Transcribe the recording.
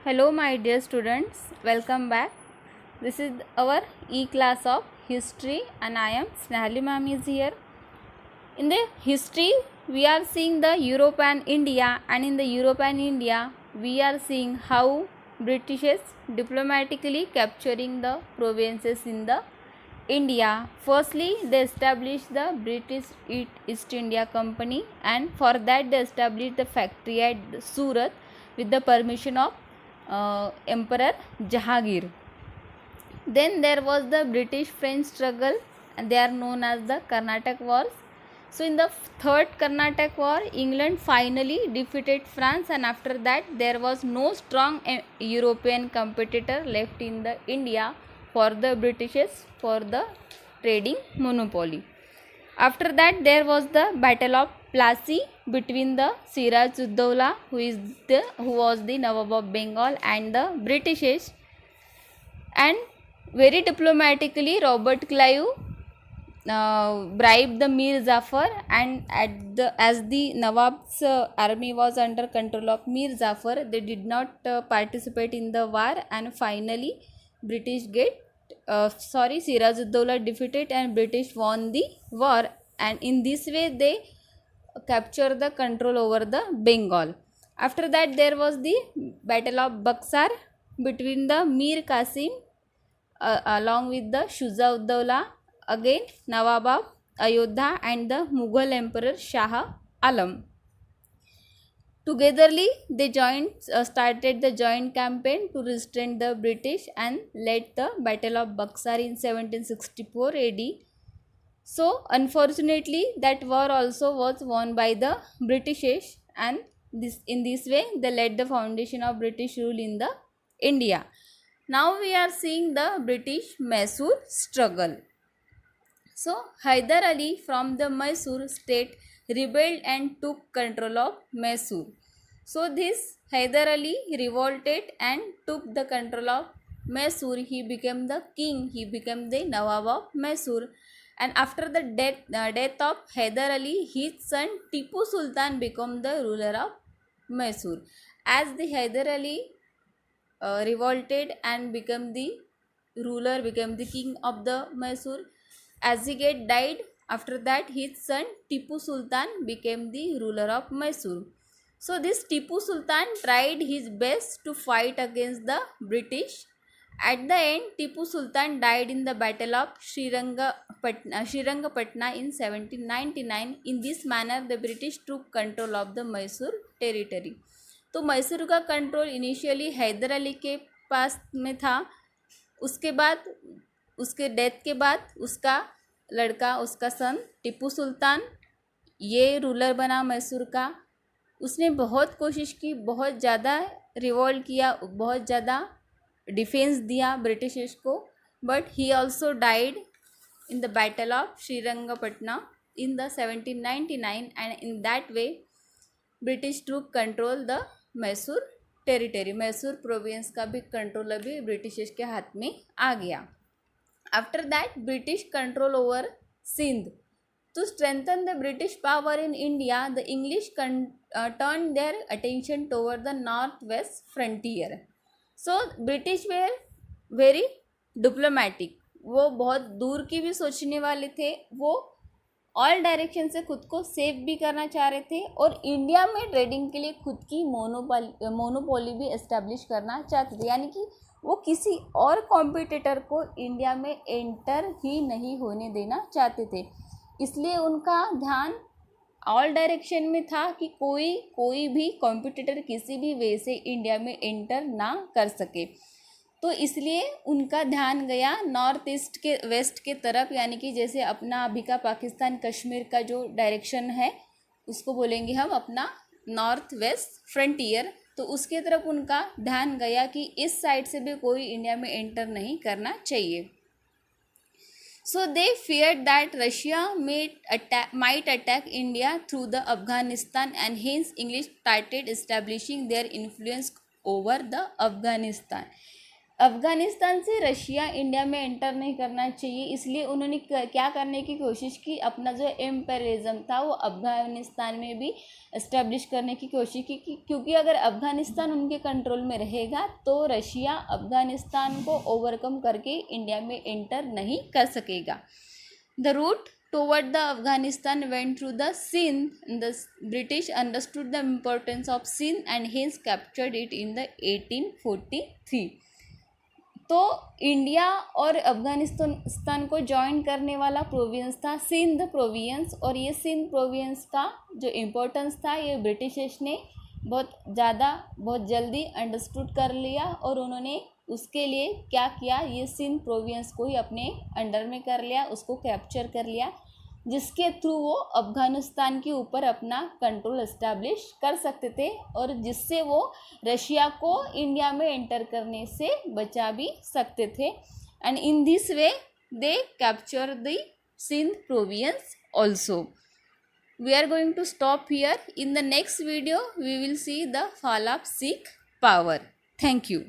Hello, my dear students. Welcome back. This is our e-class of history, and I am Snehali ma'am is here. In the history, we are seeing the Europe and India, and in the Europe and India, we are seeing how Britishes diplomatically capturing the provinces in the India. Firstly, they established the British East India Company, and for that they established the factory at Surat with the permission of Emperor Jahangir. Then there was the British-French struggle, and they are known as the Carnatic Wars. So in the third Carnatic War, England finally defeated France, and after that there was no strong European competitor left in the India for the Britishes for the trading monopoly. After that there was the Battle of Plassey between the Siraj Uddaulah, who was the Nawab of Bengal, and the Britishes, and very diplomatically Robert Clive bribed the Mir Jafar, and as the Nawab's army was under control of Mir Jafar, they did not participate in the war, and finally Siraj Uddaulah defeated and British won the war, and in this way they capture the control over the Bengal. After that there was the Battle of Buxar between the Mir Qasim along with the Shuja Uddaulah, again Nawab of Ayodhya, and the Mughal Emperor Shah Alam. Togetherly, they started the joint campaign to restrain the British and led the Battle of Buxar in 1764 AD. So, unfortunately, that war also was won by the Britishes, and in this way they led the foundation of British rule in the India. Now we are seeing the British Mysore struggle. So Hyder Ali from the Mysore state rebelled and took control of Mysore. So this Hyder Ali revolted and took the control of Mysore. He became the king. He became the Nawab of Mysore. And after the death of Hyder Ali, his son Tipu Sultan became the ruler of Mysore. As the Hyder Ali revolted and became the ruler, became the king of the Mysore, as he died, after that his son Tipu Sultan became the ruler of Mysore. So this Tipu Sultan tried his best to fight against the British. At the end, Tipu Sultan died in the battle of Srirangapatna in 1799. In this manner, the British took control of the Mysore territory. तो मैसूर का control initially Haider Ali के पास में था. उसके बाद उसके death के बाद उसका लड़का, उसका सन टिप्पू सुल्तान, ये रूलर बना मैसूर का. उसने बहुत कोशिश की, बहुत ज़्यादा रिवॉल्ट किया, बहुत ज़्यादा डिफेंस दिया ब्रिटिशर्स को, but he also died in the battle of Srirangapatna in the 1799, and in that way British took control the Mysore territory. Mysore province का भी कंट्रोल अभी ब्रिटिशर्स के हाथ में आ गया. After that, British control over Sindh. To strengthen the British power in India, the English turned their attention toward the northwest frontier. So, British were very diplomatic. वो बहुत दूर की भी सोचने वाले थे. वो ऑल डायरेक्शन से खुद को सेफ भी करना चाह रहे थे, और इंडिया में ट्रेडिंग के लिए खुद की मोनोपोली भी एस्टेब्लिश करना चाहते थे. यानी कि वो किसी और कॉम्पिटिटर को इंडिया में एंटर ही नहीं होने देना चाहते थे. इसलिए उनका ध्यान ऑल डायरेक्शन में था कि कोई भी कॉम्पिटिटर किसी भी वे से इंडिया में एंटर ना कर सके. तो इसलिए उनका ध्यान गया नॉर्थ ईस्ट के वेस्ट के तरफ, यानी कि जैसे अपना अभी का पाकिस्तान कश्मीर का जो डायरेक्शन है उसको बोलेंगे हम अपना नॉर्थ वेस्ट फ्रंटियर. तो उसके तरफ उनका ध्यान गया कि इस साइड से भी कोई इंडिया में एंटर नहीं करना चाहिए. So they feared that Russia might attack India through the Afghanistan, and hence English started establishing their influence over the Afghanistan. Afghanistan से रशिया इंडिया में एंटर नहीं करना चाहिए, इसलिए उन्होंने क्या करने की कोशिश की, अपना जो एम्पेरिज्म था वो अफ़गानिस्तान में भी इस्टेब्लिश करने की कोशिश की, क्योंकि अगर अफ़गानिस्तान उनके कंट्रोल में रहेगा तो रशिया अफ़गानिस्तान को ओवरकम करके इंडिया में एंटर नहीं कर सकेगा। The route toward the Afghanistan went through the Sindh. The British understood the importance of Sindh and hence captured it in the 1843. तो इंडिया और अफगानिस्तान को ज्वाइन करने वाला प्रोविंस था सिंध प्रोविंस, और ये सिंध प्रोविंस का जो इम्पोर्टेंस था ये ब्रिटिशर्स ने बहुत जल्दी अंडरस्टूड कर लिया, और उन्होंने उसके लिए क्या किया, ये सिंध प्रोविंस को ही अपने अंडर में कर लिया, उसको कैप्चर कर लिया, जिसके थ्रू वो अफ़गानिस्तान के ऊपर अपना कंट्रोल इस्टेब्लिश कर सकते थे, और जिससे वो रशिया को इंडिया में एंटर करने से बचा भी सकते थे। And in this way they capture the Sindh province also. We are going to stop here. In the next video, we will see the fall of Sikh power. Thank you.